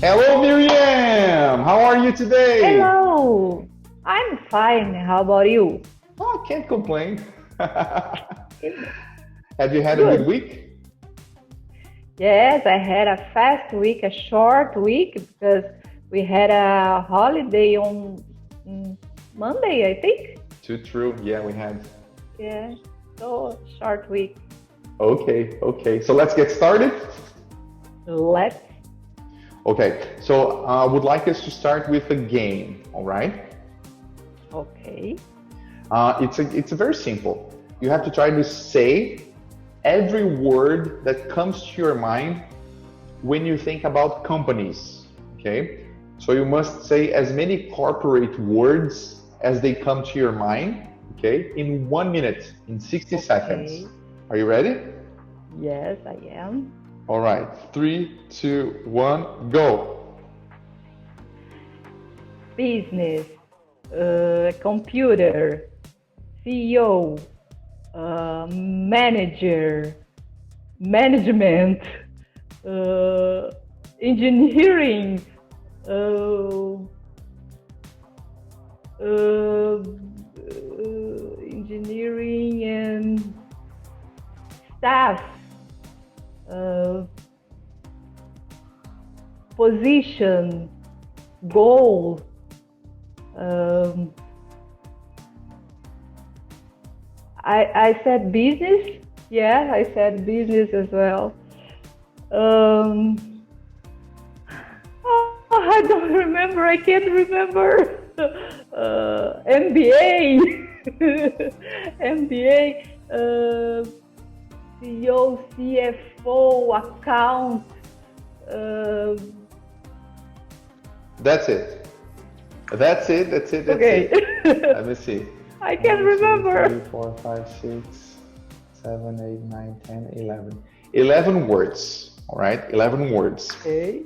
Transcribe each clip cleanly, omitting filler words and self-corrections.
Hello, Míriam! How are you today? Hello, I'm fine. How about you? Oh, can't complain. Have you had a good Good. week? Yes, I had a fast week, a short week, because we had a holiday on Monday, I think. Too true. Yeah, we had. Yeah, so short week. Okay. So let's get started. Let's. Okay, so I would like us to start with a game, all right? Okay. It's a very simple. You have to try to say every word that comes to your mind when you think about companies, okay? So you must say as many corporate words as they come to your mind, okay, in 1 minute, in 60 Okay. seconds. Are you ready? Yes, I am. All right, 3, 2, 1, go. Business, computer, CEO, manager, management, uh, engineering, uh, uh, engineering and staff, uh, position, goal. Um, I said business. Yeah, I said business as well. Um, oh, I don't remember. I can't remember. MBA, MBA, CEO, CFO, account. Uh, That's it. That's it. okay, Let me see. I can't 1, 2, remember. 3, 4, 5, 6, 7, 8, 9, 10, 11. 11 words, all right? 11 words. Okay.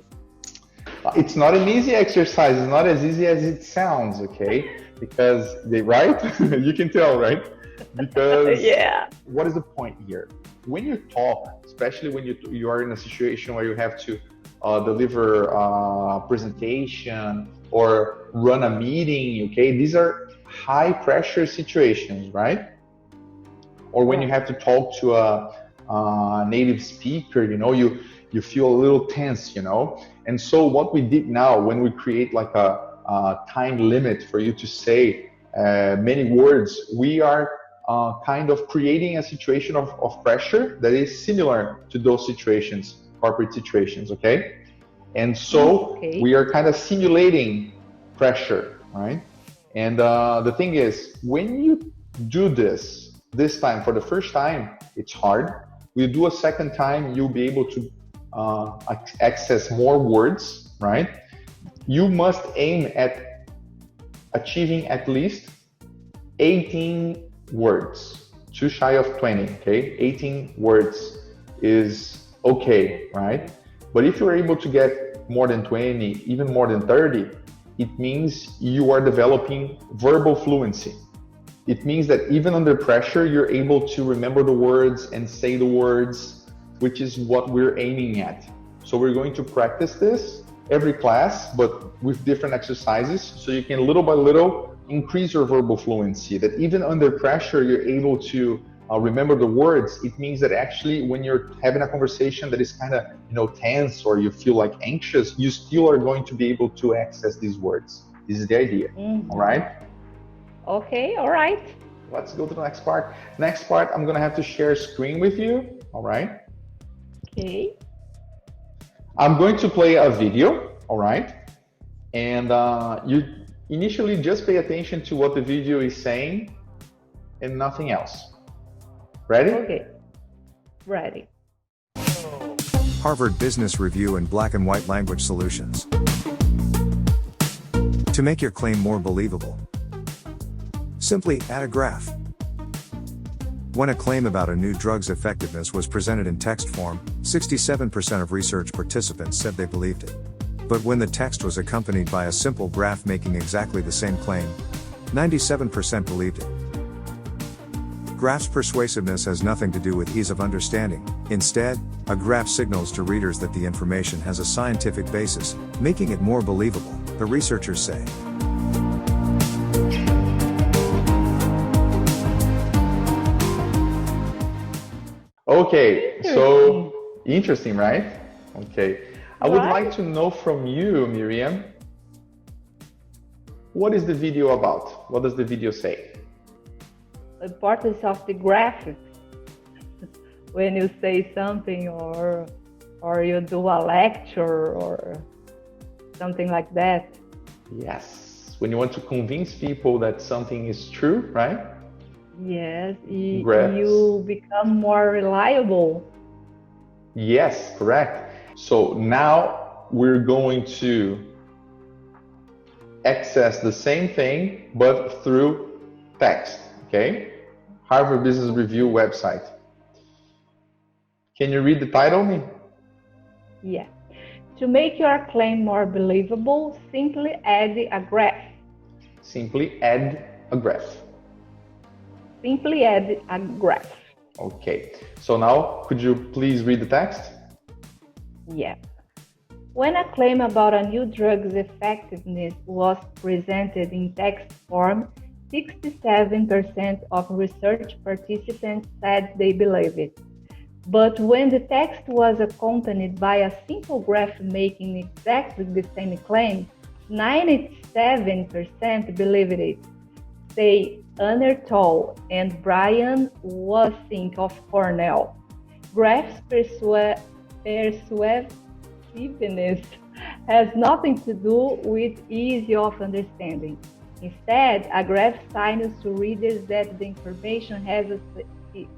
It's not an easy exercise. It's not as easy as it sounds, okay? Because right? You can tell, right? Because Yeah. what is the point here? When you talk, especially when you are in a situation where you have to deliver a presentation or run a meeting, okay? These are high pressure situations, right? Or when you have to talk to a native speaker, you feel a little tense, And so what we did now, when we create like a time limit for you to say many words, we are kind of creating a situation of pressure that is similar to those situations, corporate situations, okay? And so Okay. we are kind of simulating pressure, right? And the thing is, when you do this time for the first time, it's hard. We do a second time, you'll be able to access more words, right? You must aim at achieving at least 18 words, too shy of 20, okay? 18 words is okay, right? But if you're able to get more than 20, even more than 30, it means you are developing verbal fluency. It means that even under pressure, you're able to remember the words and say the words, which is what we're aiming at. So we're going to practice this every class, but with different exercises, so you can little by little increase your verbal fluency, that even under pressure, you're able to remember the words. It means that actually when you're having a conversation that is kind of tense or you feel like anxious, you still are going to be able to access these words. This is the idea. All right? Okay, all right. Let's go to the next part. Next part, I'm gonna have to share screen with you. All right? Okay. I'm going to play a video. All right? And you initially just pay attention to what the video is saying and nothing else. Ready? Okay. Ready. Harvard Business Review and Black-and-White Language Solutions. To make your claim more believable, simply add a graph. When a claim about a new drug's effectiveness was presented in text form, 67% of research participants said they believed it. But when the text was accompanied by a simple graph making exactly the same claim, 97% believed it. graph's persuasiveness has nothing to do with ease of understanding. Instead, a graph signals to readers that the information has a scientific basis, making it more believable, the researchers say. Okay, so interesting, right? Okay. I would Right. like to know from you, Míriam, what is the video about? What does the video say? The importance of the graphics when you say something or you do a lecture or something like that. Yes. When you want to convince people that something is true, right? Yes, Graphs. you become more reliable. Yes, correct. So now we're going to access the same thing, but through text, okay? Harvard Business Review website. Can you read the title, me? Yeah. To make your claim more believable, simply add a graph. Simply add a graph. Simply add a graph. Okay. So now, could you please read the text? Yeah. When a claim about a new drug's effectiveness was presented in text form, 67% of research participants said they believe it. But when the text was accompanied by a simple graph making exactly the same claim, 97% believed it. Say Anertol and Brian Wassink of Cornell. Graphs persuasiveness has nothing to do with ease of understanding. Instead, a graph signals to readers that the information has a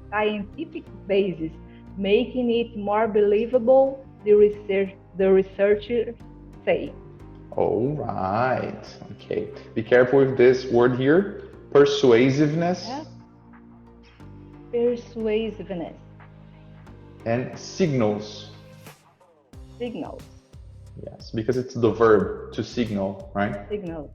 scientific basis, making it more believable, the researchers say. All right. Okay. Be careful with this word here, persuasiveness. Yeah. Persuasiveness. And signals. Signals. Yes, because it's the verb to signal, right? Signals.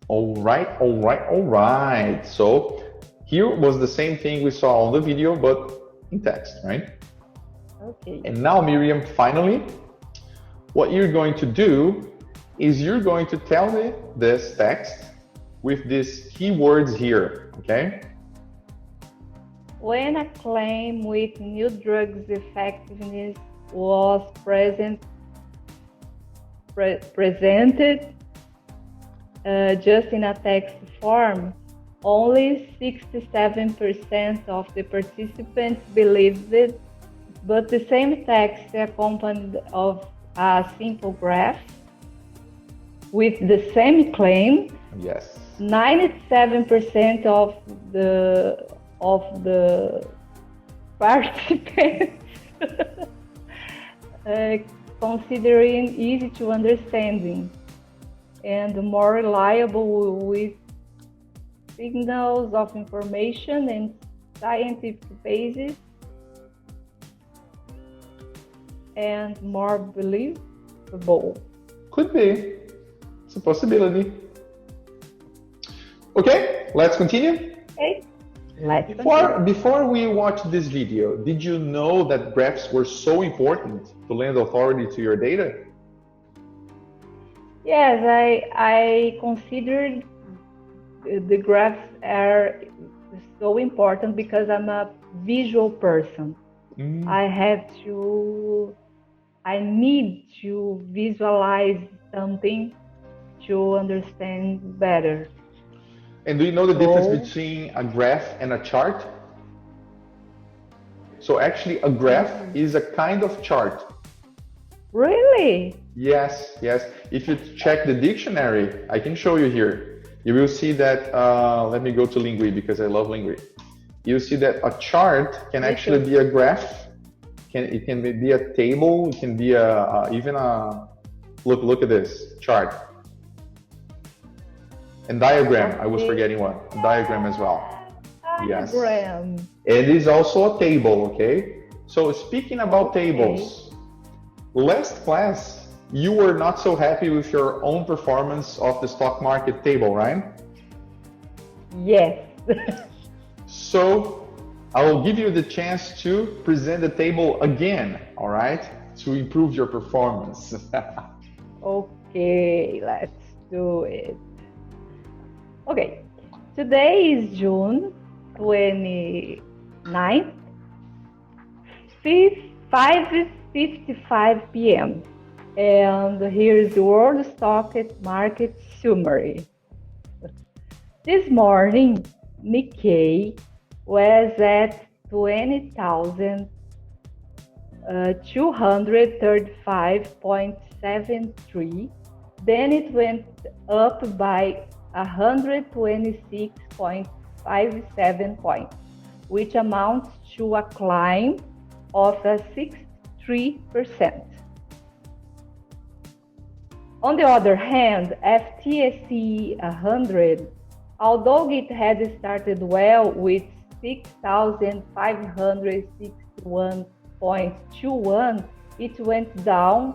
All right. So here was the same thing we saw on the video, but in text, right? Okay. And now, Míriam, finally, what you're going to do is you're going to tell me this text with these keywords here, okay? When a claim with new drugs effectiveness was presented just in a text form, only 67% of the participants believed it, but the same text accompanied of a simple graph with the same claim, Yes. 97% of the participants considering easy to understanding and more reliable with signals of information and scientific basis and more believable. Could be. It's a possibility. Okay, let's continue. Okay, let's continue. Before we watch this video, did you know that graphs were so important to lend authority to your data? Yes, I considered the graphs are so important because I'm a visual person. I need to visualize something to understand better. And do you know the difference between a graph and a chart? So actually a graph is a kind of chart. Really? Yes. If you check the dictionary, I can show you here. You will see that, let me go to Lingui because I love Lingui. You see that a chart can actually be a graph. It can be a table. It can be even a, look at this chart. And diagram, I was forgetting one. Diagram as well. Diagram. Yes. It is also a table, okay? So speaking about tables, last class, you were not so happy with your own performance of the stock market table, right? Yes. So I will give you the chance to present the table again, all right, to improve your performance. Okay, let's do it. Okay, today is June 29th, 5:55 p.m. And here's the World Stock Market summary. This morning, Nikkei was at 20,235.73. Then it went up by 126.57 points, which amounts to a climb of 63%. On the other hand, FTSE 100, although it had started well with 6,561.21, it went down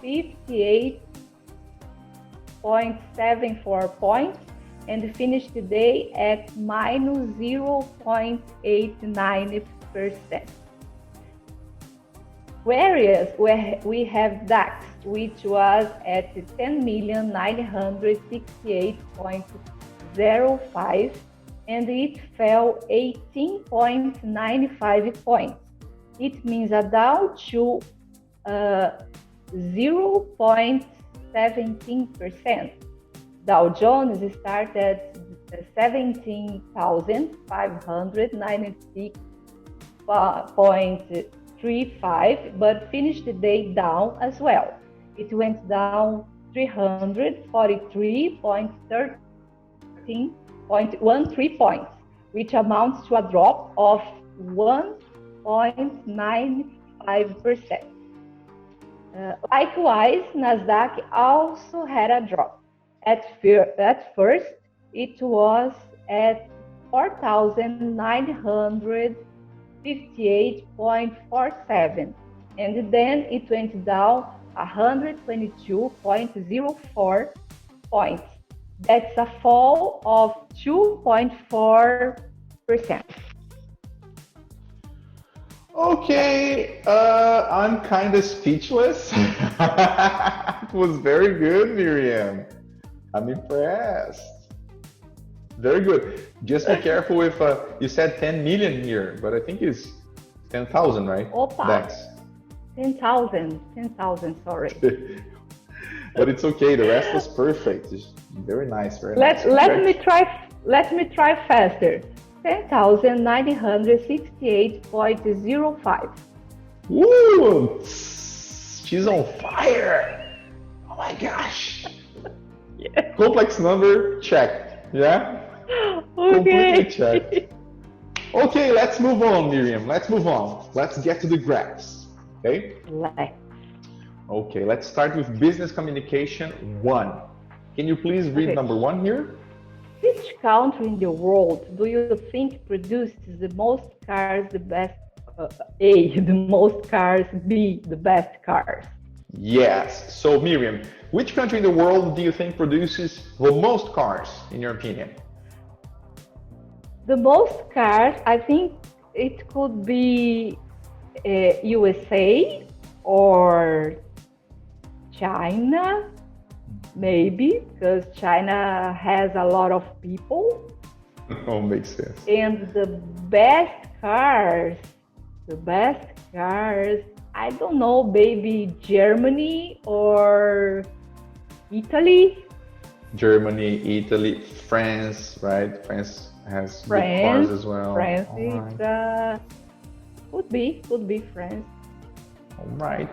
58.74 points and finished the day at minus 0.89%. Whereas we have DAX, which was at 10,968.05, and it fell 18.95 points. It means a down to 0.17%. Dow Jones started at 17,596.35, but finished the day down as well. It went down 343.13 points, which amounts to a drop of 1.95%. Likewise, Nasdaq also had a drop. At first, it was at 4,958.47, and then it went down 122.04 points. That's a fall of 2.4%. Okay, I'm kind of speechless. It was very good, Míriam. I'm impressed. Very good. Just be careful if you said 10 million here, but I think it's 10,000, right? Opa. That's 10,000, sorry. But it's okay. The rest was perfect. It's very nice. Very nice. Let me try faster. 10,968.05. Woo! She's on fire! Oh my gosh! Yeah. Complex number, check. Yeah? Okay. Completely checked. Okay, let's move on, Míriam. Let's move on. Let's get to the graphs. Okay? Okay, let's start with business communication 1. Can you please read number 1 here? Which country in the world do you think produces the most cars, the best, A, the most cars, B, the best cars? Yes. So, Míriam, which country in the world do you think produces the most cars, in your opinion? The most cars, I think it could be USA or China. Maybe, because China has a lot of people. Oh, makes sense. And the best cars, I don't know, maybe Germany or Italy. Germany, Italy, France, right? France has good cars as well. France right. Could be France. All right.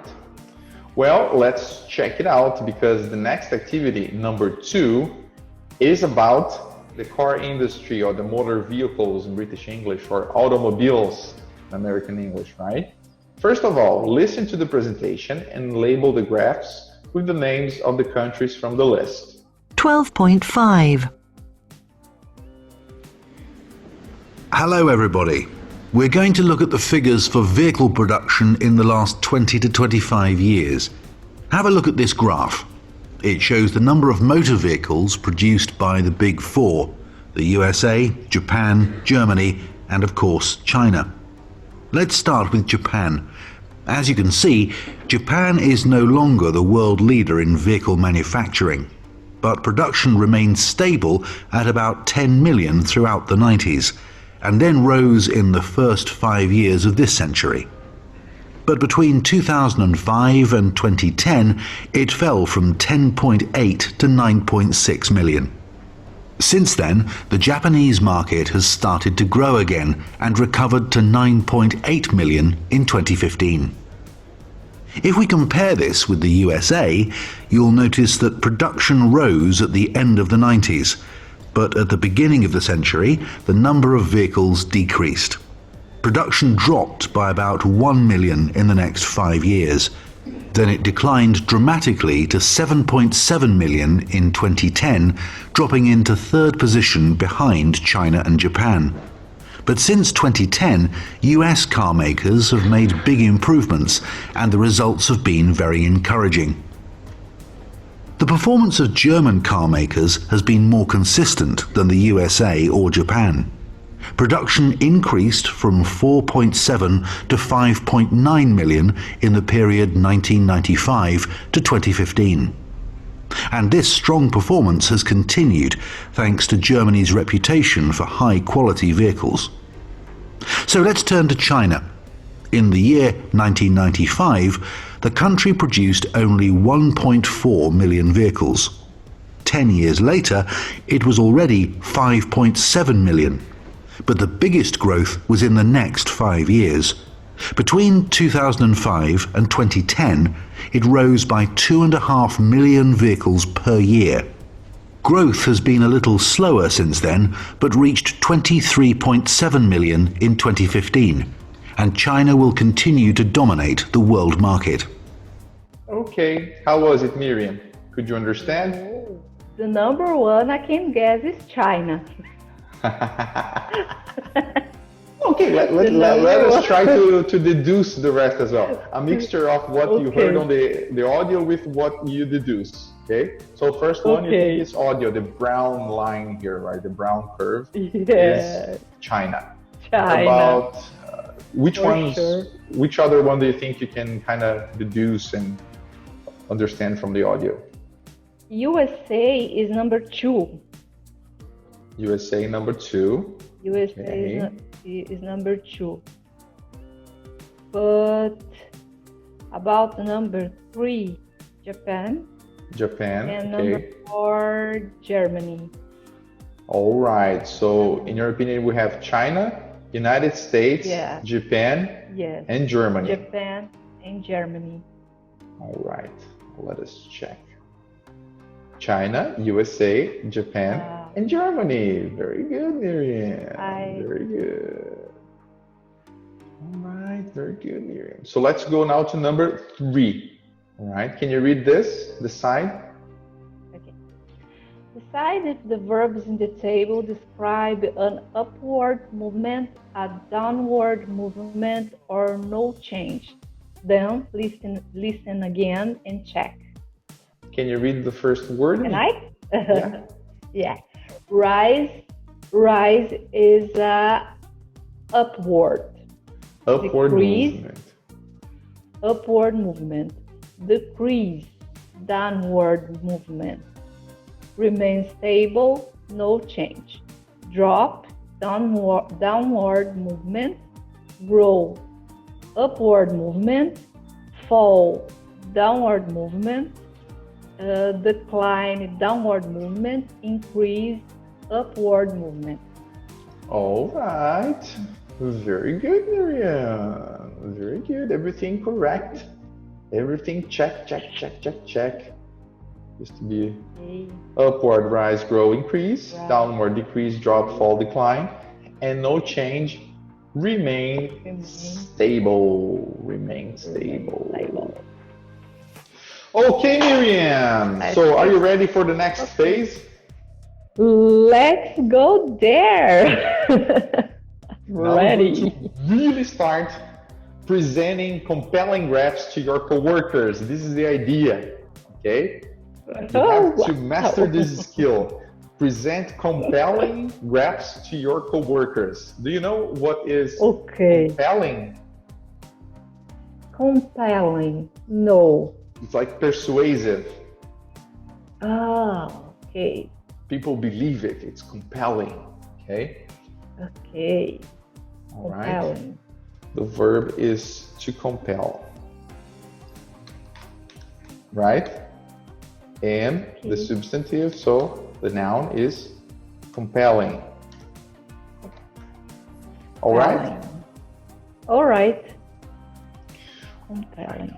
Well, let's check it out, because the next activity, number 2, is about the car industry, or the motor vehicles in British English, or automobiles in American English, right? First of all, listen to the presentation and label the graphs with the names of the countries from the list. 12.5. Hello everybody. We're going to look at the figures for vehicle production in the last 20 to 25 years. Have a look at this graph. It shows the number of motor vehicles produced by the Big Four, the USA, Japan, Germany, and of course China. Let's start with Japan. As you can see, Japan is no longer the world leader in vehicle manufacturing, but production remained stable at about 10 million throughout the 90s, and then rose in the first 5 years of this century. But between 2005 and 2010, it fell from 10.8 to 9.6 million. Since then, the Japanese market has started to grow again and recovered to 9.8 million in 2015. If we compare this with the USA, you'll notice that production rose at the end of the 90s, but at the beginning of the century, the number of vehicles decreased. Production dropped by about 1 million in the next 5 years. Then it declined dramatically to 7.7 million in 2010, dropping into third position behind China and Japan. But since 2010, US car makers have made big improvements, and the results have been very encouraging. The performance of German car makers has been more consistent than the USA or Japan. Production increased from 4.7 to 5.9 million in the period 1995 to 2015. And this strong performance has continued thanks to Germany's reputation for high-quality vehicles. So let's turn to China. In the year 1995, the country produced only 1.4 million vehicles. 10 years later, it was already 5.7 million. But the biggest growth was in the next 5 years. Between 2005 and 2010, it rose by 2.5 million vehicles per year. Growth has been a little slower since then, but reached 23.7 million in 2015, and China will continue to dominate the world market. Okay, how was it, Míriam? Could you understand? The number one I can guess is China. Okay, let us try to deduce the rest as well. A mixture of what you heard on the audio with what you deduce. Okay, so first one, you think is audio, the brown line here, right? The brown curve is China. About which other one do you think you can kind of deduce and understand from the audio? USA is number 2. USA number 2. USA is number 2. But about number 3, Japan. And number 4, Germany. All right. So in your opinion, we have China, United States, Japan, and Germany. Japan and Germany. All right. Let us check. China, USA, Japan, and Germany. Very good, Míriam. Very good. All right, very good, Míriam. So let's go now to number 3. All right, can you read this, the side? Okay. Decide if the verbs in the table describe an upward movement, a downward movement, or no change. Then listen again and check. Can you read the first word? Can I? Yeah. Rise is upward. Movement. Upward movement. Decrease, downward movement. Remain stable, no change. Drop, downward movement. Grow, upward movement. Fall, downward movement. Decline, downward movement. Increase, upward movement. All right. Very good, Míriam. Very good. Everything correct. Everything check. Just to be upward, rise, grow, increase. Downward, decrease, drop, fall, decline. And no change. Remain stable. Remain stable. Okay, Míriam. So are you ready for the next phase? Let's go there. Ready. Now to really start presenting compelling graphs to your coworkers. This is the idea. Okay? You have to master this skill. present compelling graphs to your coworkers. Do you know what is Okay. compelling? Compelling. No. It's like persuasive. Ah, okay. People believe it. It's compelling. Okay. Okay. All right. Compelling. The verb is to compel. Right? And the substantive, so the noun is compelling. All right? All right. Compelling.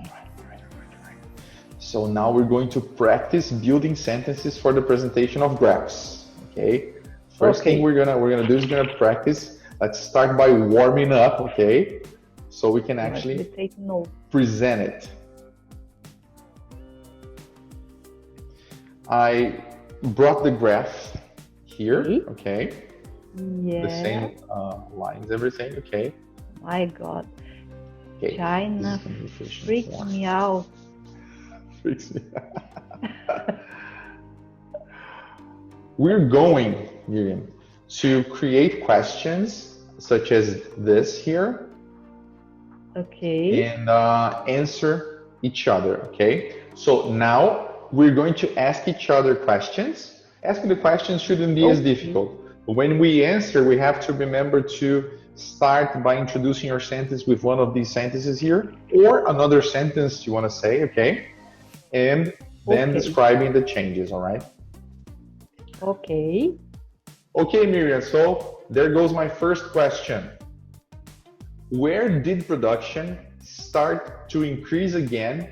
So now we're going to practice building sentences for the presentation of graphs. Okay? First thing we're gonna do is practice. Let's start by warming up, okay? So we can actually take notes. Present it. I brought the graph here, okay? Yeah. The same lines, everything, okay? My God. Okay. China freaks me out. Freaks me out. We're going, Míriam, to create questions such as this here. Okay. And answer each other, okay? So now we're going to ask each other questions. Asking the questions shouldn't be as difficult. But when we answer, we have to remember to start by introducing your sentence with one of these sentences here, or another sentence you want to say, okay? And then describing the changes, all right? Okay. Okay, Míriam, so there goes my first question. Where did production start to increase again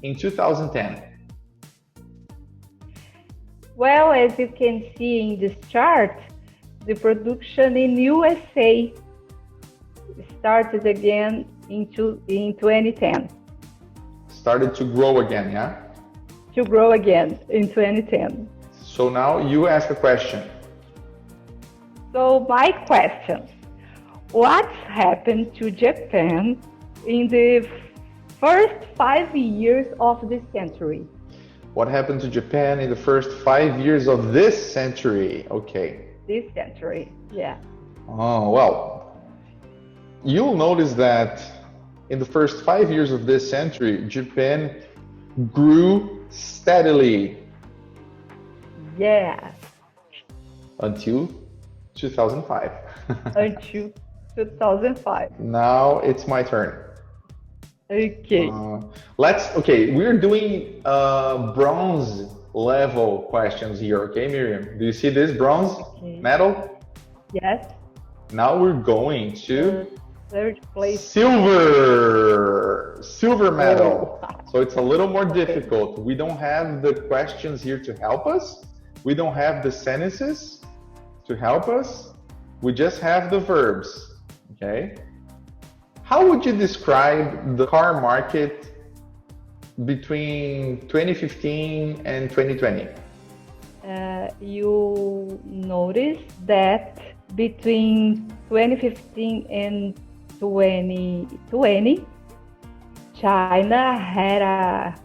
in 2010? Well, as you can see in this chart, the production in USA started again in 2010. Started to grow again, yeah? To grow again in 2010. So now you ask a question. So my question, what happened to Japan in the first 5 years of this century? What happened to Japan in the first 5 years of this century? Okay. This century, yeah. Oh, well, you'll notice that in the first 5 years of this century, Japan grew steadily. Yeah. Until 2005. Until 2005. Now it's my turn. Okay. We're doing bronze level questions here, okay, Míriam? Do you see this bronze medal? Yes. Now we're going to third place. Silver medal. So it's a little more difficult. We don't have the questions here to help us. We don't have the sentences to help us. We just have the verbs, okay? How would you describe the car market between 2015 and 2020? You notice that between 2015 and 2020, China had a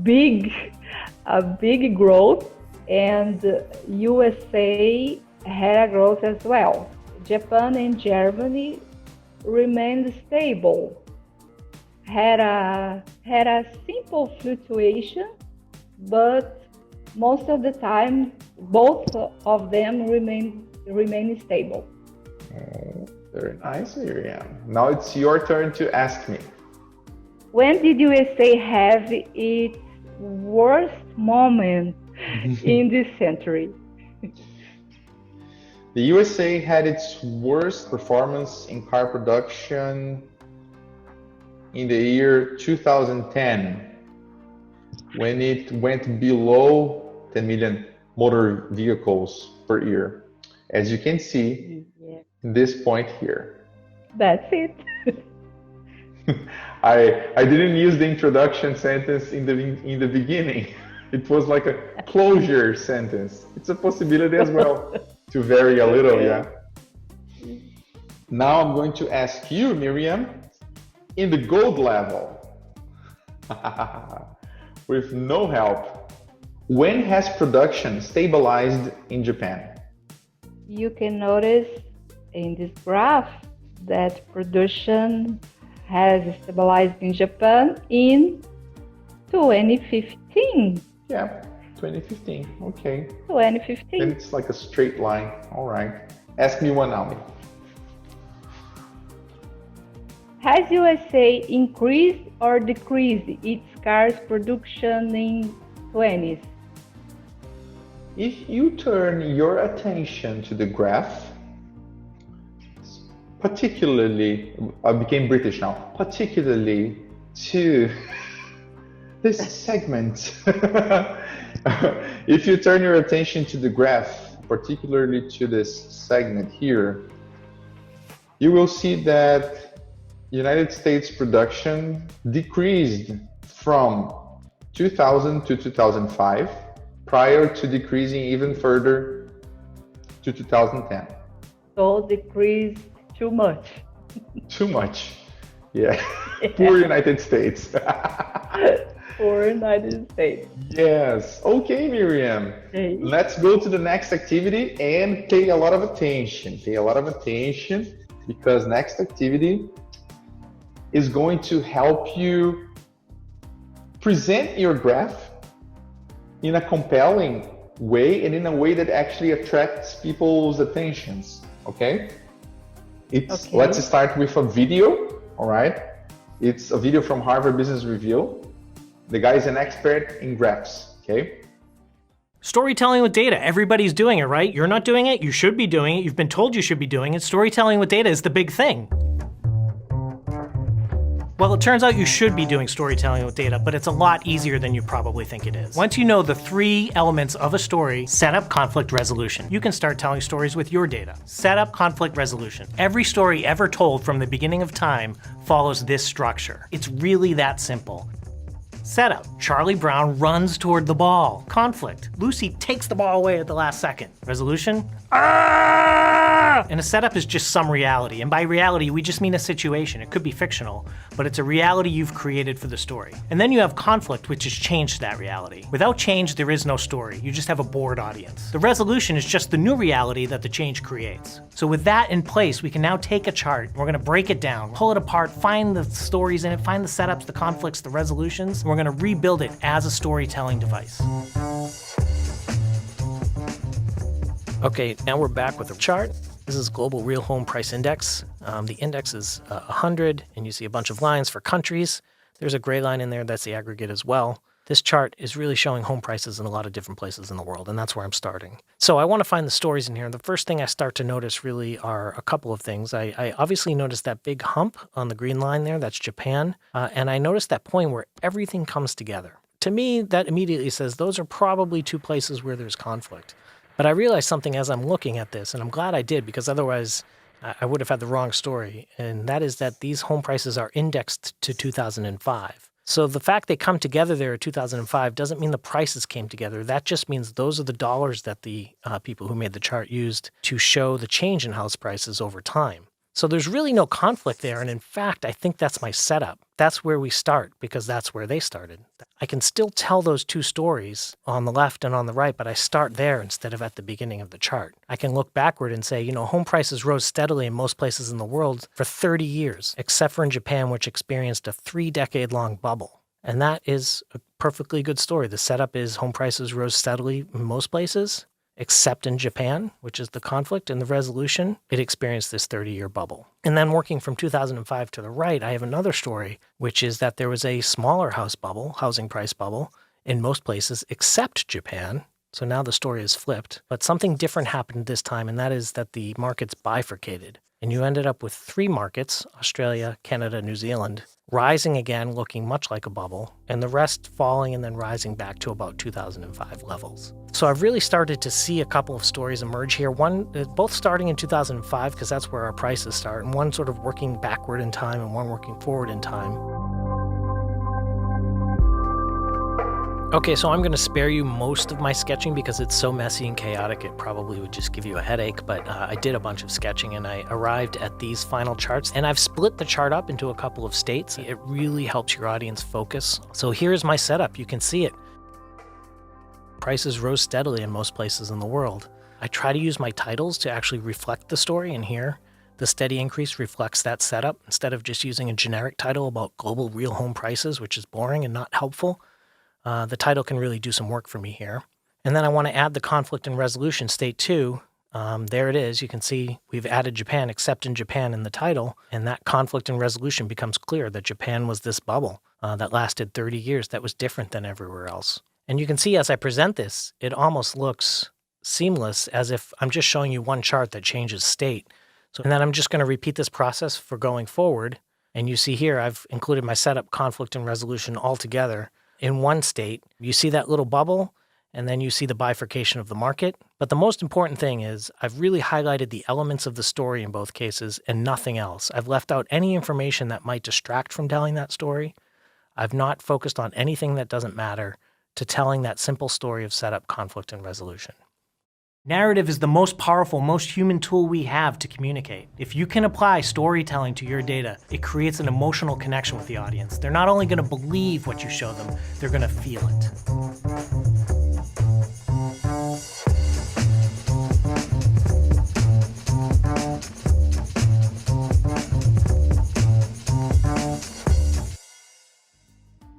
big growth, and USA had a growth as well. Japan and Germany remained stable, had a simple fluctuation, but most of the time both of them remain stable. Oh, very nice, Míriam. Now it's your turn to ask me. When did USA have its worst moment in this century? The USA had its worst performance in car production in the year 2010, when it went below 10 million motor vehicles per year. As you can see in this point here. That's it. I didn't use the introduction sentence in the beginning. It was like a closure sentence. It's a possibility as well to vary a little, yeah. Now I'm going to ask you, Míriam, in the gold level, with no help. When has production stabilized in Japan? You can notice in this graph that production has stabilized in Japan in 2015. Yeah, 2015. Okay. 2015. Then it's like a straight line. All right. Ask me one now. Has USA increased or decreased its cars production in 20s? If you turn your attention to the graph, particularly, I became British now, particularly to this segment. If you turn your attention to the graph, particularly to this segment here, you will see that United States production decreased from 2000 to 2005, prior to decreasing even further to 2010. So decreased too much. Too much. Yeah. Poor United States. For United States. Yes. Okay, Míriam. Okay. Let's go to the next activity and pay a lot of attention. Pay a lot of attention because next activity is going to help you present your graph in a compelling way and in a way that actually attracts people's attentions. Okay? Okay. Let's start with a video. All right. It's a video from Harvard Business Review. The guy is an expert in graphs. Okay. Storytelling with data. Everybody's doing it, right? You're not doing it. You should be doing it. You've been told you should be doing it. Storytelling with data is the big thing. Well, it turns out you should be doing storytelling with data, but it's a lot easier than you probably think it is. Once you know the 3 elements of a story: setup, conflict, resolution, you can start telling stories with your data. Setup, conflict, resolution. Every story ever told from the beginning of time follows this structure. It's really that simple. Setup: Charlie Brown runs toward the ball. Conflict: Lucy takes the ball away at the last second. Resolution: And a setup is just some reality, and by reality we just mean a situation. It could be fictional, but it's a reality you've created for the story. And then you have conflict, which has changed that reality. Without change, there is no story. You just have a bored audience. The resolution is just the new reality that the change creates. So with that in place, we can now take a chart, we're gonna break it down, pull it apart, find the stories in it, find the setups, the conflicts, the resolutions, and we're gonna rebuild it as a storytelling device. Okay, now we're back with a chart. This is Global Real Home Price Index. The index is 100, and you see a bunch of lines for countries. There's a gray line in there, that's the aggregate as well. This chart is really showing home prices in a lot of different places in the world, and that's where I'm starting. So I want to find the stories in here. The first thing I start to notice really are a couple of things. I obviously noticed that big hump on the green line there, that's Japan, and I noticed that point where everything comes together. To me, that immediately says those are probably 2 places where there's conflict. But I realized something as I'm looking at this, and I'm glad I did, because otherwise I would have had the wrong story, and that is that these home prices are indexed to 2005. So the fact they come together there at 2005 doesn't mean the prices came together. That just means those are the dollars that the people who made the chart used to show the change in house prices over time. So there's really no conflict there, and in fact, I think that's my setup. That's where we start, because that's where they started. I can still tell those 2 stories on the left and on the right, but I start there instead of at the beginning of the chart. I can look backward and say, home prices rose steadily in most places in the world for 30 years, except for in Japan, which experienced a 3-decade-long bubble. And that is a perfectly good story. The setup is home prices rose steadily in most places, except in Japan, which is the conflict, and the resolution, it experienced this 30-year bubble. And then working from 2005 to the right, I have another story, which is that there was a smaller housing price bubble, in most places except Japan. So now the story is flipped. But something different happened this time, and that is that the markets bifurcated. And you ended up with 3 markets, Australia, Canada, New Zealand, rising again, looking much like a bubble, and the rest falling and then rising back to about 2005 levels. So I've really started to see a couple of stories emerge here. One, both starting in 2005, because that's where our prices start, and one sort of working backward in time and one working forward in time. Okay, so I'm going to spare you most of my sketching because it's so messy and chaotic it probably would just give you a headache, but I did a bunch of sketching and I arrived at these final charts, and I've split the chart up into a couple of states. It really helps your audience focus. So here's my setup. You can see it. prices rose steadily in most places in the world. I try to use my titles to actually reflect the story, and here, the steady increase reflects that setup. Instead of just using a generic title about global real home prices, which is boring and not helpful, the title can really do some work for me here. And then I want to add the conflict and resolution state too. There it is. You can see we've added Japan, except in Japan, in the title, and that conflict and resolution becomes clear that Japan was this bubble that lasted 30 years that was different than everywhere else. And you can see as I present this, it almost looks seamless, as if I'm just showing you one chart that changes state. And then I'm just going to repeat this process for going forward. And you see here, I've included my setup, conflict, and resolution all together in one state. You see that little bubble, and then you see the bifurcation of the market. But the most important thing is I've really highlighted the elements of the story in both cases and nothing else. I've left out any information that might distract from telling that story. I've not focused on anything that doesn't matter to telling that simple story of setup, conflict, and resolution. Narrative is the most powerful, most human tool we have to communicate. If you can apply storytelling to your data, it creates an emotional connection with the audience. They're not only going to believe what you show them, they're going to feel it.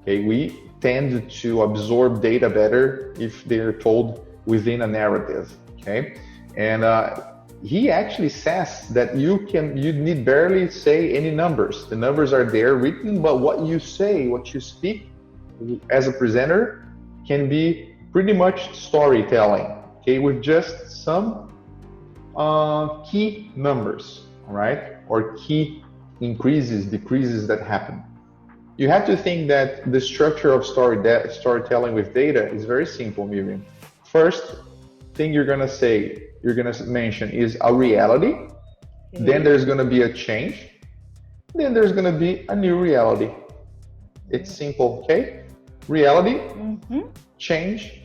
Okay, we tend to absorb data better if they're told within a narrative. Okay, and he actually says that you need barely say any numbers. The numbers are there written, but what you say, what you speak as a presenter can be pretty much storytelling. Okay, with just some key numbers, all right, or key increases, decreases that happen. You have to think that the structure of storytelling with data is very simple, Míriam. First thing you're going to mention is a reality. Mm-hmm. Then there's going to be a change. Then there's going to be a new reality. It's simple, okay? Reality, mm-hmm. Change,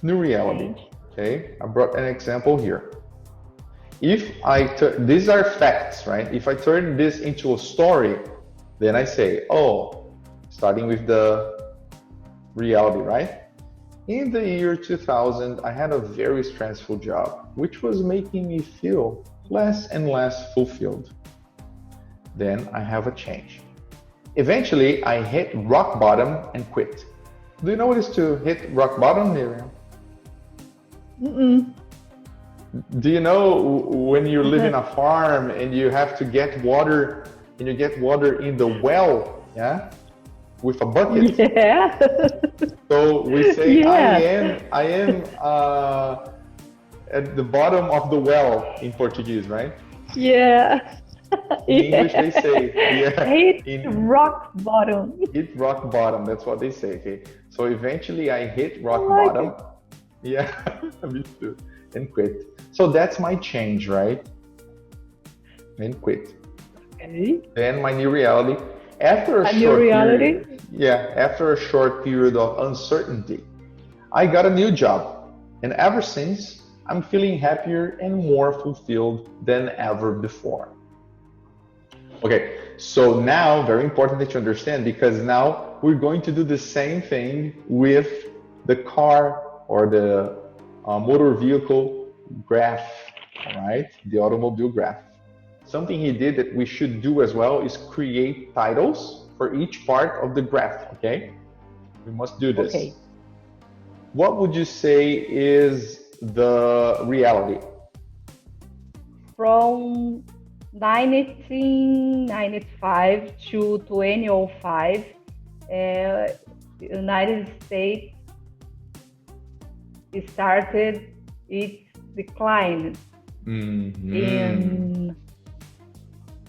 new reality. Okay, I brought an example here. If these are facts, right? If I turn this into a story, then I say, starting with the reality, right? In the year 2000, I had a very stressful job, which was making me feel less and less fulfilled. Then I have a change. Eventually, I hit rock bottom and quit. Do you know what is to hit rock bottom, Míriam? Mm-mm. Do you know when you live in a farm and you have to get water, and you get water in the well, yeah? With a bucket. Yeah. So we say, yeah. I am at the bottom of the well in Portuguese, right? Yeah. In English they say, hit rock bottom. Hit rock bottom, that's what they say, okay? So eventually I hit rock bottom. Yeah, me too. And quit. So that's my change, right? And quit. Okay. Then my new reality. After a short period of uncertainty, I got a new job. And ever since, I'm feeling happier and more fulfilled than ever before. Okay, so now, very important that you understand, because now we're going to do the same thing with the car or the motor vehicle graph, right? The automobile graph. Something he did that we should do as well is create titles for each part of the graph, okay? We must do this. Okay. What would you say is the reality? From 1995 to 2005, the United States started its decline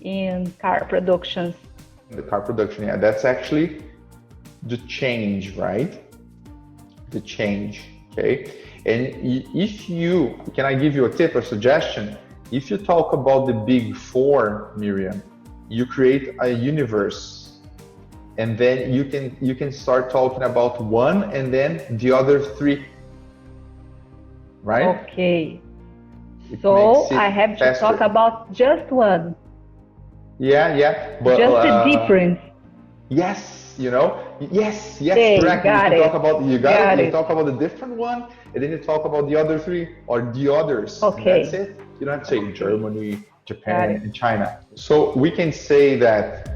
in car productions. The car production, yeah, that's actually the change, right? The change, okay? And can I give you a tip or suggestion? If you talk about the big four, Míriam, you create a universe, and then you can start talking about one and then the other three, right? Okay. So I have to talk about just one. Yeah, but just the difference. Yes, you know. Yes, Okay, correct. got You it. talk about you got Got it. You it. talk about the different one, and then you talk about the other three or the others. And Okay. that's it. You don't have to say Germany, Got Japan, it. and China. So we can say that.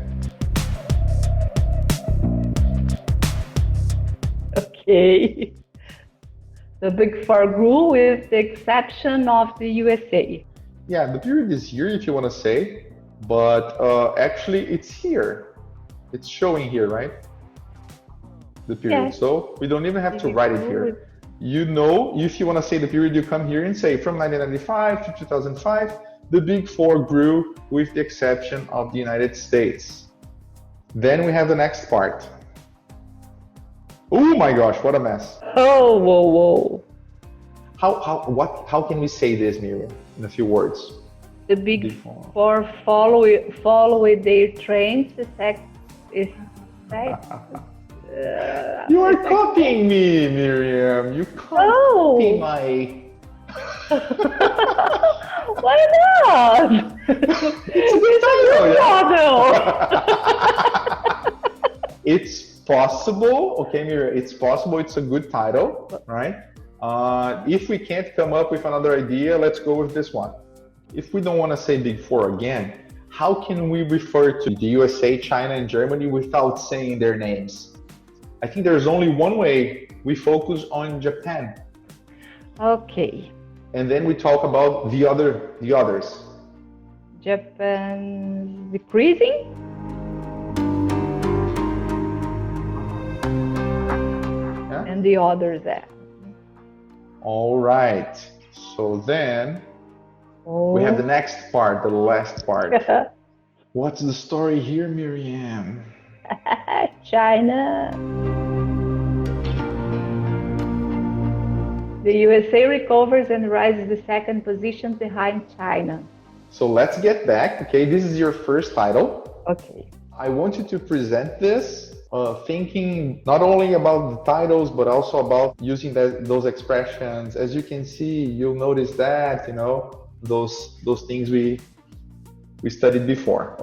Okay. The Big Four grew with the exception of the USA. Yeah, the period is here if you want to say, but actually it's here. It's showing here, right? The period. Yes. So we don't even have to Big write it Four here. with- You know, if you want to say the period, you come here and say from 1995 to 2005, the Big Four grew with the exception of the United States. Then we have the next part. Oh my gosh, what a mess. Oh, whoa. How can we say this, Míriam, in a few words? The Big Big Four. Four follow their trends. You are copying me, Míriam. You copy my. Why not? It's a good model. It's possible, okay, Míriam. It's possible. It's a good title, right? If we can't come up with another idea, let's go with this one. If we don't want to say Big Four again, how can we refer to the USA, China, and Germany without saying their names? I think there's only one way. We focus on Japan, Okay. and then we talk about the others. Japan decreasing. Yeah? And the others there. All right. So then we have the next part, the last part. What's the story here, Míriam? China. The USA recovers and rises the second position behind China. So let's get back. Okay, this is your first title. Okay. I want you to present this thinking not only about the titles, but also about using those expressions. As you can see, you'll notice that, you know, those things we studied before.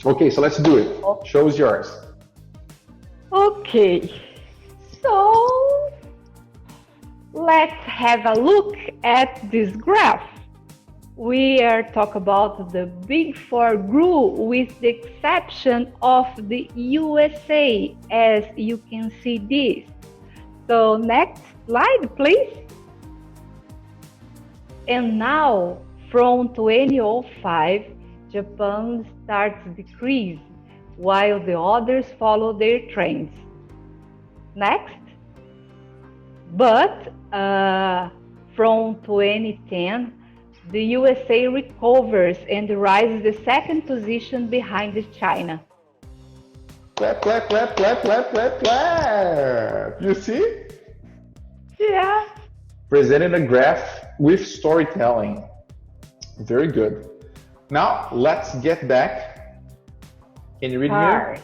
Okay, so let's do it. Show's yours. Okay. So let's have a look at this graph. We are talking about the Big Four grew with the exception of the USA, as you can see this. So next slide, please. And now, from 2005, Japan starts to decrease, while the others follow their trends. Next. But from 2010, the USA recovers and rises the second position behind China. Clap, clap, clap, clap, clap, clap, clap. You see? Yeah. Presented a graph with storytelling. Very good. Now, let's get back. Can you read here?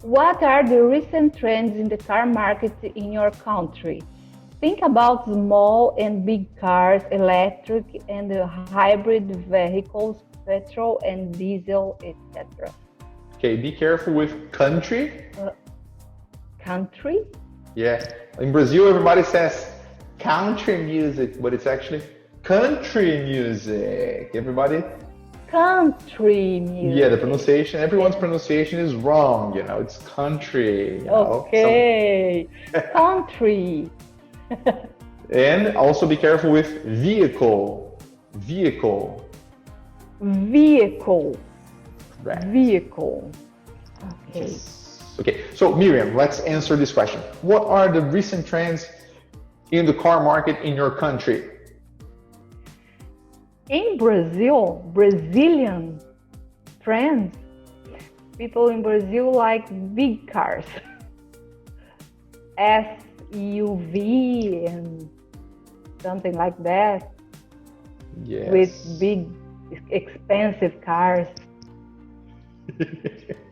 What are the recent trends in the car market in your country? Think about small and big cars, electric and hybrid vehicles, petrol and diesel, etc. Okay, be careful with country. Country? Yeah. In Brazil, everybody says country music, but it's actually country music. Everybody? Country music. Yeah, the pronunciation, everyone's pronunciation is wrong, you know, it's country. You know? Okay. Country. And also be careful with vehicle. Vehicle. Vehicle. Right. Vehicle. Okay. Okay, so Míriam, let's answer this question. What are the recent trends in the car market in your country? In Brazil, Brazilian trends, people in Brazil like big cars. SUV and something like that. Yes. With big, expensive cars.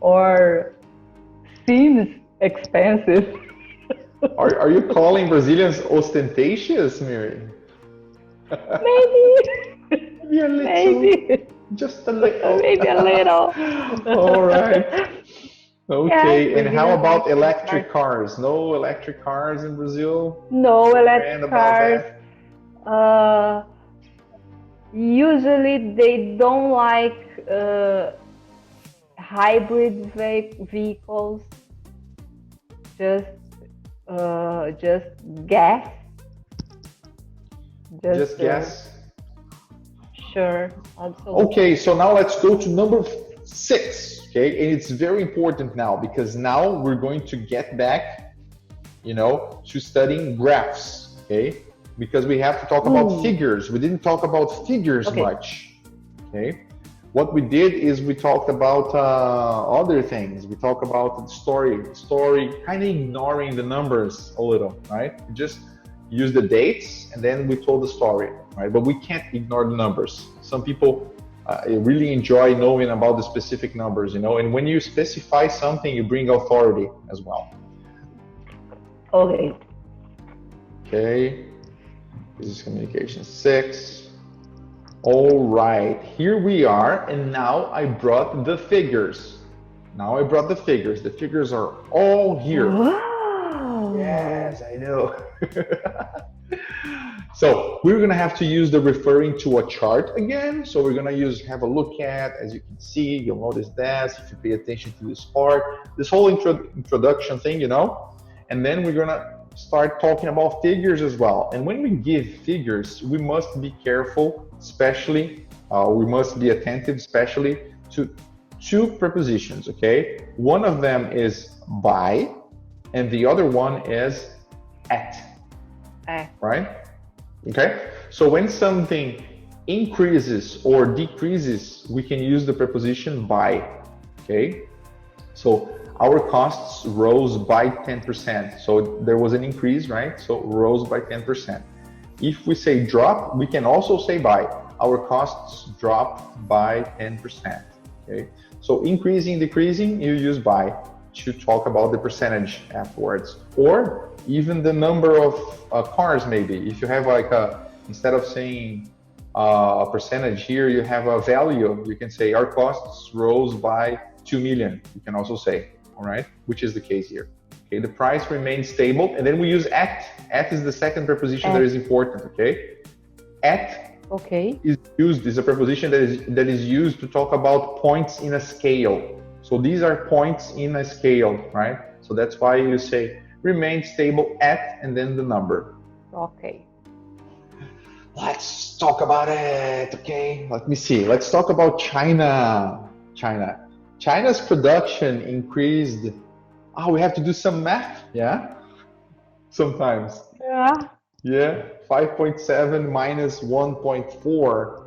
Or seems expensive. Are you calling Brazilians ostentatious, Míriam? Maybe. Maybe a little. Maybe. Just a little. Maybe a little. All right. Okay, Yes, and how Brazilians about like electric cars. cars? No electric cars in Brazil? No And electric about cars. that? Uh, Usually they don't like hybrid vehicles. Just just gas. Just guess. Sure, absolutely. Okay, so now let's go to number 6. Okay, and it's very important now because now we're going to get back, to studying graphs. Okay, because we have to talk about figures. We didn't talk about figures much. Okay, what we did is we talked about other things. We talked about the story, kind of ignoring the numbers a little, right? We just use the dates and then we told the story, right? But we can't ignore the numbers. Some people really enjoy knowing about the specific numbers, and when you specify something, you bring authority as well. Okay. Okay, business communication 6. All right, here we are, and now I brought the figures. The figures are all here. Wow. Yes, I know. So we're gonna have to use the referring to a chart again. So we're gonna have a look at, as you can see, you'll notice that if you pay attention to this part, this whole introduction thing, and then we're gonna start talking about figures as well. And when we give figures, we must be careful, especially, we must be attentive, especially to 2 prepositions, okay? One of them is by, and the other one is at, right? Okay, so when something increases or decreases, we can use the preposition by, okay? So our costs rose by 10%. So there was an increase, right? So rose by 10%. If we say drop, we can also say by. Our costs dropped by 10%, okay? So increasing, decreasing, you use by to talk about the percentage afterwards. Or even the number of cars, maybe. If you have instead of saying a percentage here, you have a value. You can say our costs rose by 2 million. You can also say, all right, which is the case here. Okay, the price remains stable, and then we use at. At is the second preposition that is important. Okay, at is a preposition that is used to talk about points in a scale. So these are points in a scale, right? So that's why you say remain stable at and then the number. Okay. Let's talk about it. Okay, let me see. Let's talk about China. China's production increased. We have to do some math, yeah? Sometimes. Yeah, 5.7 minus 1.4,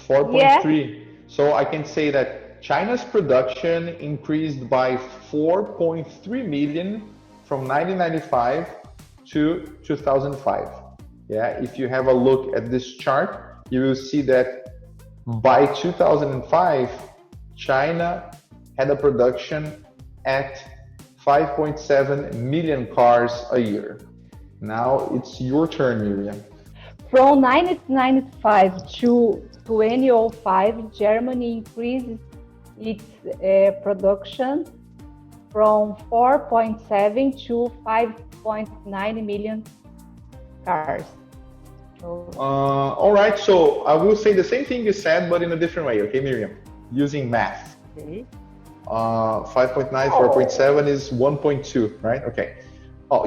4.3. So I can say that China's production increased by 4.3 million from 1995 to 2005. Yeah, if you have a look at this chart, you will see that by 2005, China had a production at 5.7 million cars a year. Now it's your turn, Míriam. From 1995 to 2005, Germany increased its production from 4.7 to 5.9 million cars. All right, so I will say the same thing you said, but in a different way, okay, Míriam? Using math. Okay. 5.9, 4.7 is 1.2, right? Okay.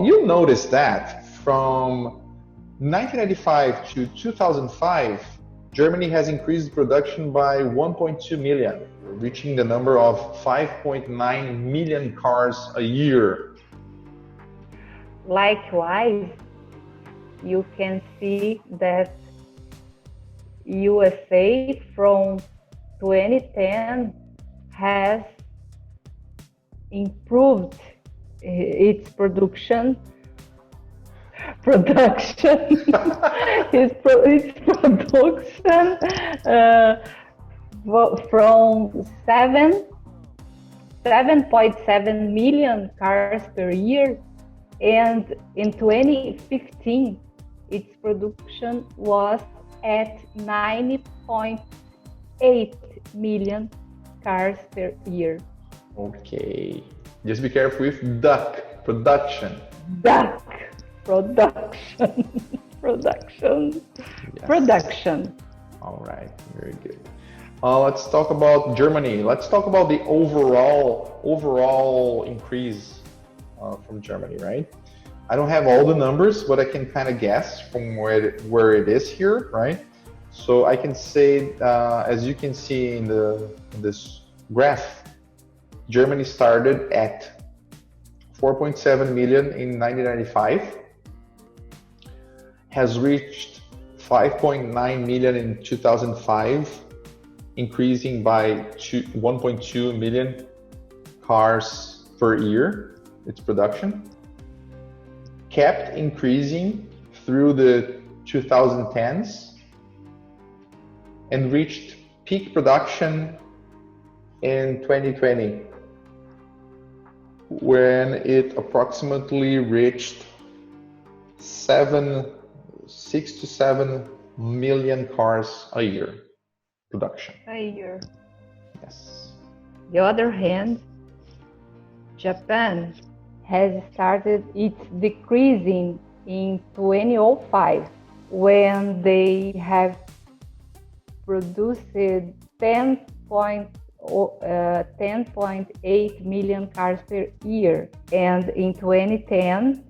You'll notice that from 1995 to 2005, Germany has increased production by 1.2 million, reaching the number of 5.9 million cars a year. Likewise, you can see that USA from 2010 has improved its production from 7.7 million cars per year, and in 2015 its production was at 9.2 8 million cars per year. Okay. Just be careful with duck production. Duck production. Production. Yes. Production. All right, very good. Let's talk about Germany. Let's talk about the overall increase from Germany, right? I don't have all the numbers, but I can kind of guess from where it is here, right? So I can say, as you can see in this graph, Germany started at 4.7 million in 1995, has reached 5.9 million in 2005, increasing by 1.2 million cars per year, its production. Kept increasing through the 2010s and reached peak production in 2020, when it approximately reached 6 to 7 million cars a year production. A year. Yes. The other hand, Japan has started its decreasing in 2005, when they have produced 10.8 million cars per year, and in 2010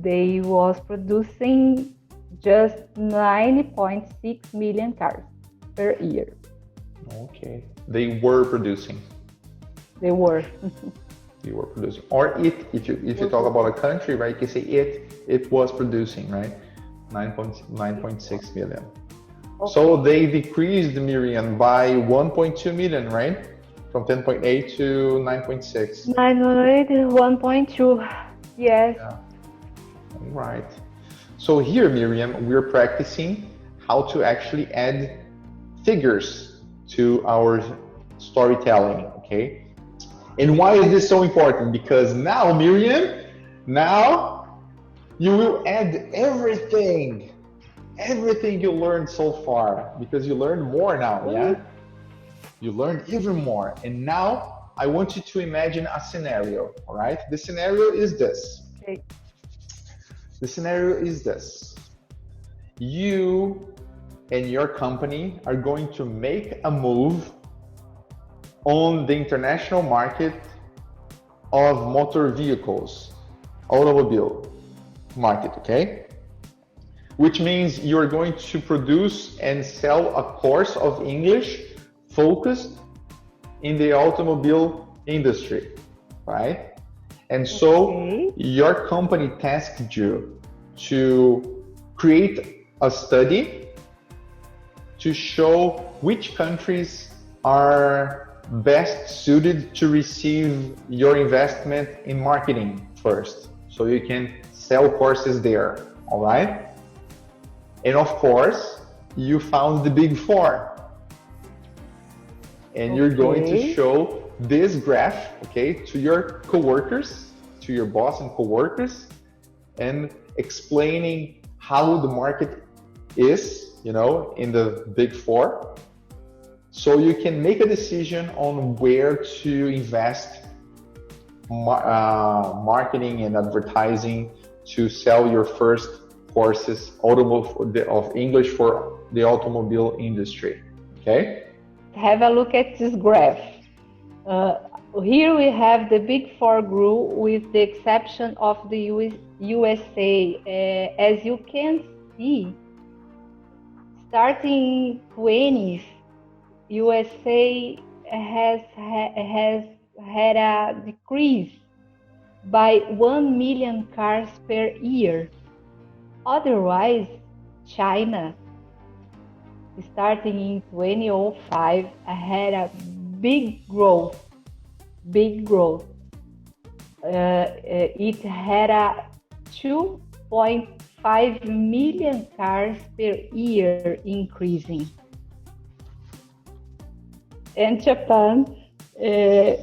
they was producing just 9.6 million cars per year. Okay. They were producing. They were. You were producing, or if you talk about a country, right, you can say it was producing, right, 9.6 million. Okay. So they decreased, Míriam, by 1.2 million, right, from 10.8 to 9.6. 9.8 is 1.2. Yes. Yeah. Right. So here, Míriam, we're practicing how to actually add figures to our storytelling. Okay. And why is this so important? Because now, Míriam, now you will add everything you learned so far, because you learned more now, yeah? You learned even more. And now I want you to imagine a scenario, all right? The scenario is this. Okay. The scenario is this. You and your company are going to make a move on the international market of motor vehicles, automobile market, okay? Which means you're going to produce and sell a course of English focused in the automobile industry, right? And so your company tasked you to create a study to show which countries are best suited to receive your investment in marketing first, so you can sell courses there, all right? And of course, you found the big four, and you're going to show this graph, okay, to your coworkers, to your boss and coworkers, and explaining how the market is, you know, in the big four, so you can make a decision on where to invest marketing and advertising to sell your first courses of English for the automobile industry. Okay? Have a look at this graph. Here we have the big four group, with the exception of the USA. As you can see, starting 20s, USA has had a decrease by 1 million cars per year. Otherwise, China, starting in 2005, had a big growth. It had a 2.5 million cars per year increasing. And Japan,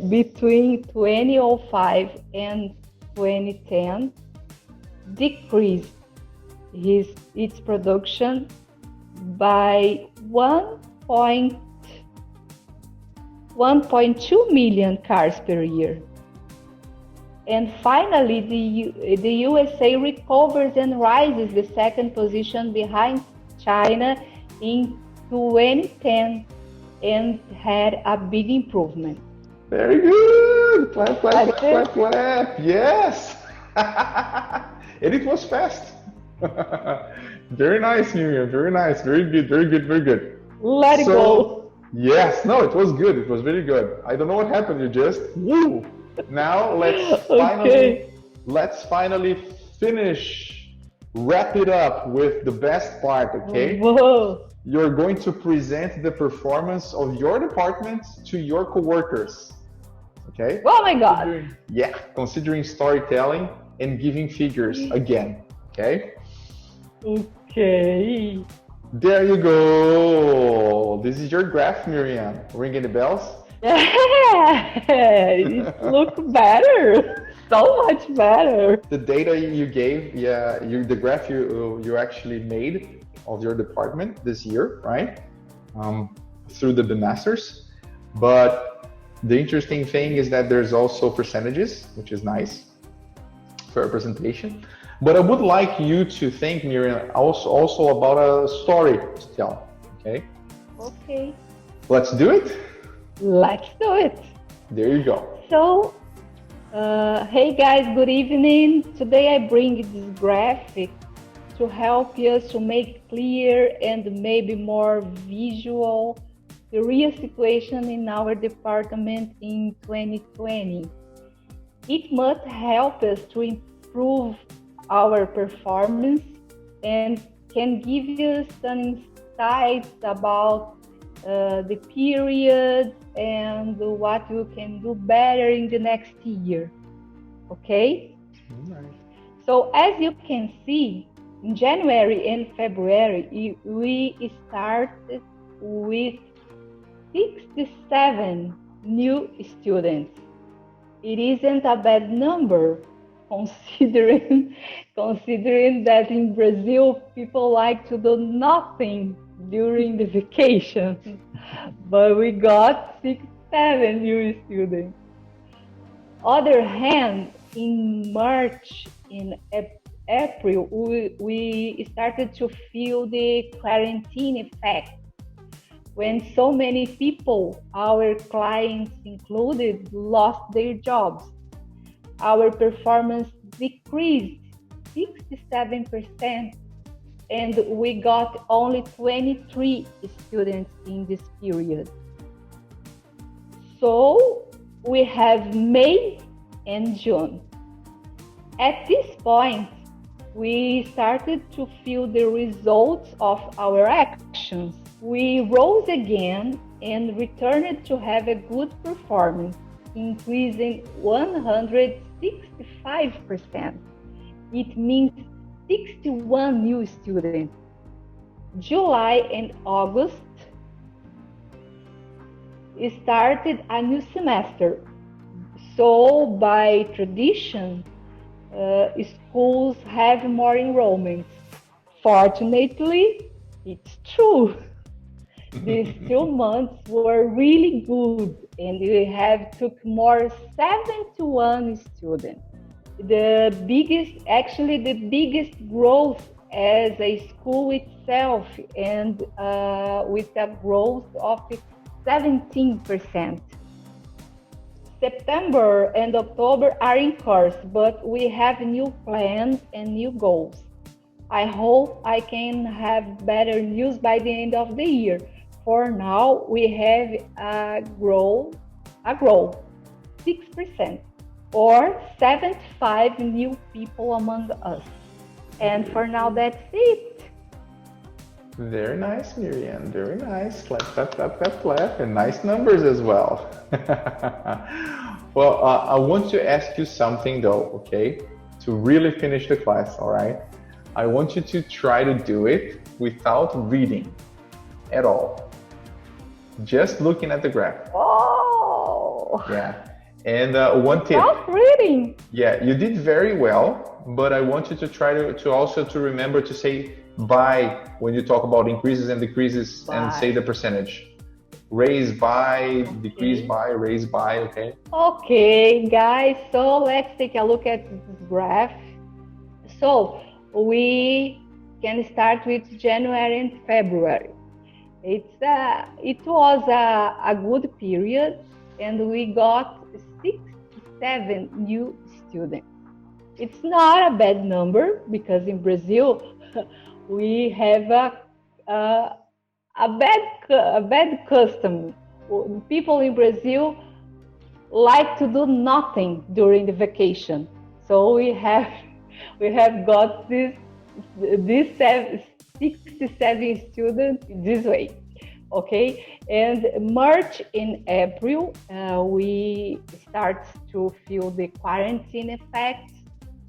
between 2005 and 2010, decreased its production by 1.2 1.2 million cars per year. And finally, the USA recovers and rises the second position behind China in 2010 and had a big improvement. Very good. Clap, clap, clap, clap, clap. Yes. And it was fast. Very nice, Míriam. Very nice. Very good. Very good. Very good. Let it go. Yes. No, it was good. It was very good. I don't know what happened. You just woo. Now let's finally finish. Wrap it up with the best part. Okay. Whoa. You're going to present the performance of your department to your coworkers. Okay? Oh my God. Considering storytelling and giving figures again. Okay? Okay. There you go. This is your graph, Míriam. Ringing the bells? It looks better. So much better. The data you gave, the graph you actually made of your department this year, right? Through the bimesters. But the interesting thing is that there's also percentages, which is nice for a presentation. But I would like you to think, Míriam, also about a story to tell, okay? Okay. Let's do it? Let's do it. There you go. So, hey guys, good evening. Today I bring this graphic to help us to make clear and maybe more visual the real situation in our department in 2020. It must help us to improve our performance and can give you some insights about the period and what you can do better in the next year. Okay? Right. So as you can see, in January and February, we started with 67 new students. It isn't a bad number, considering that in Brazil, people like to do nothing during the vacation. But we got 67 new students. Other hand, in March, in April, we started to feel the quarantine effect. When so many people, our clients included, lost their jobs. Our performance decreased 67%, and we got only 23 students in this period. So we have May and June. At this point, we started to feel the results of our actions. We rose again and returned to have a good performance, increasing 165%. It means 61 new students. July and August started a new semester. So by tradition, schools have more enrollments. Fortunately, it's true. These 2 months were really good, and we have took more 71 students. The biggest growth as a school itself, and with a growth of 17%. September and October are in course, but we have new plans and new goals. I hope I can have better news by the end of the year. For now, we have a growth 6%, or 75 new people among us. And for now, that's it. Very nice, Míriam. Very nice. Clap, clap, clap, clap, clap. And nice numbers as well. Well, I want to ask you something though, okay? To really finish the class, all right? I want you to try to do it without reading at all. Just looking at the graph. Oh! Yeah. And one tip. Stop reading. Yeah, you did very well, but I want you to try to also remember to say by when you talk about increases and decreases and say the percentage. raise by, decrease by, raise by, okay? Okay, guys, so let's take a look at this graph. So we can start with January and February. It was a good period, and we got 67 new students. It's not a bad number because in Brazil we have a bad custom. People in Brazil like to do nothing during the vacation, so we have got this 67 students this way. Okay, and March and April we start to feel the quarantine effects,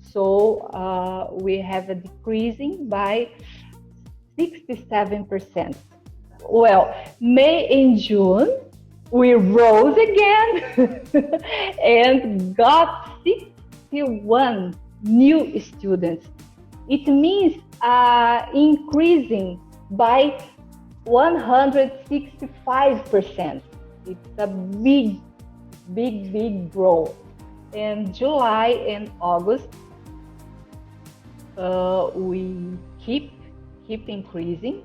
so we have a decreasing by 67%. Well, May and June we rose again and got 61 new students. It means increasing by 165%. It's a big growth. And July and August, we keep increasing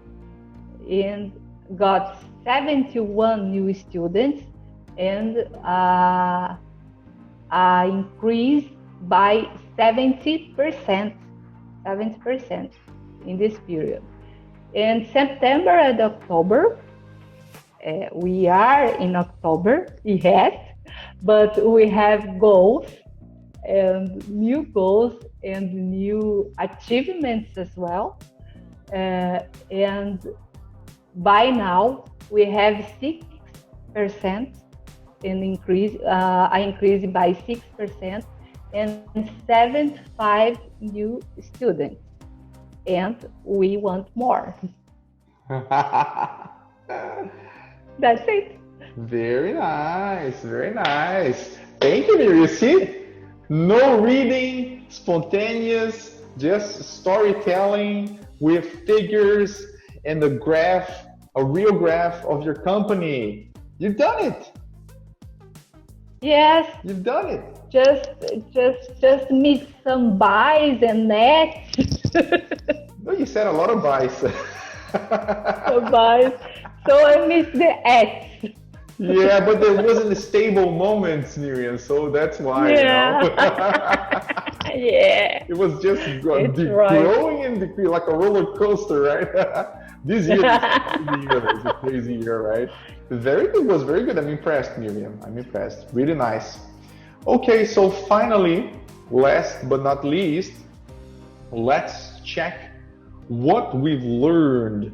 and got 71 new students and increase by 70% in this period. In September and October, we are in October, yes, but we have goals and new achievements as well. And by now we have 6% an increase by 6% and 75 new students. And we want more. That's it. Very nice, very nice. Thank you, Míriam. You see, no reading, spontaneous, just storytelling with figures and a graph, a real graph of your company. You've done it. Yes. You've done it. Just miss some buys and nets. No, you said a lot of buys. Buys. So I missed the X. Yeah, but there wasn't stable moments, Míriam, so that's why. Yeah. You know? Yeah. It was just Right. growing and decreasing like a roller coaster, right? This year is a crazy year, right? Very good, was very good. I'm impressed, Míriam. I'm impressed. Really nice. Okay, so finally, last but not least, let's check what we've learned,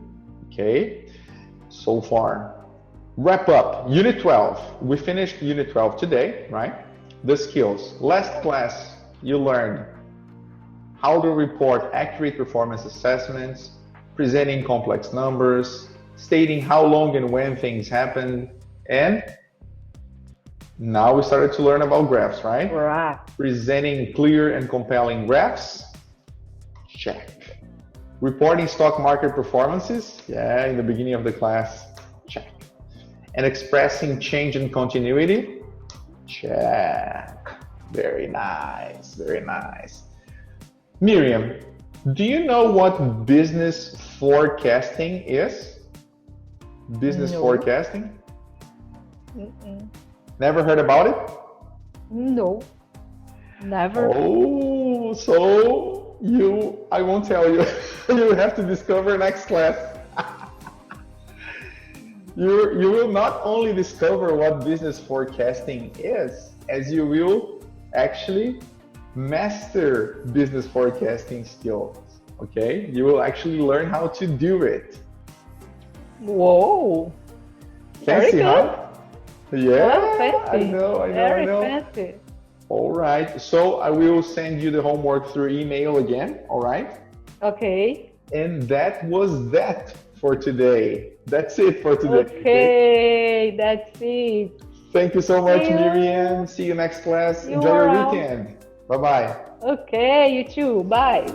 okay, so far. Wrap up, Unit 12. We finished Unit 12 today, right? The skills. Last class, you learned how to report accurate performance assessments, presenting complex numbers, stating how long and when things happened, and now we started to learn about graphs, right? Right. Presenting clear and compelling graphs, check. Reporting stock market performances, yeah, in the beginning of the class, check. And expressing change and continuity, check. Very nice, very nice. Míriam, do you know what business forecasting is? Business forecasting? Never heard about it? No, never. Oh, so I won't tell you. You have to discover next class. You will not only discover what business forecasting is, as you will actually master business forecasting skills, okay? You will actually learn how to do it. Whoa. Fancy, Very huh? Yeah, Oh, fancy. I know. Very fancy. All right, so I will send you the homework through email again, all right? Okay. And that was that for today. That's it for today. Okay, that's it. Thank you so much, See you. Míriam. See you next class. You Enjoy are your welcome. weekend. Bye-bye. Okay, you too. Bye.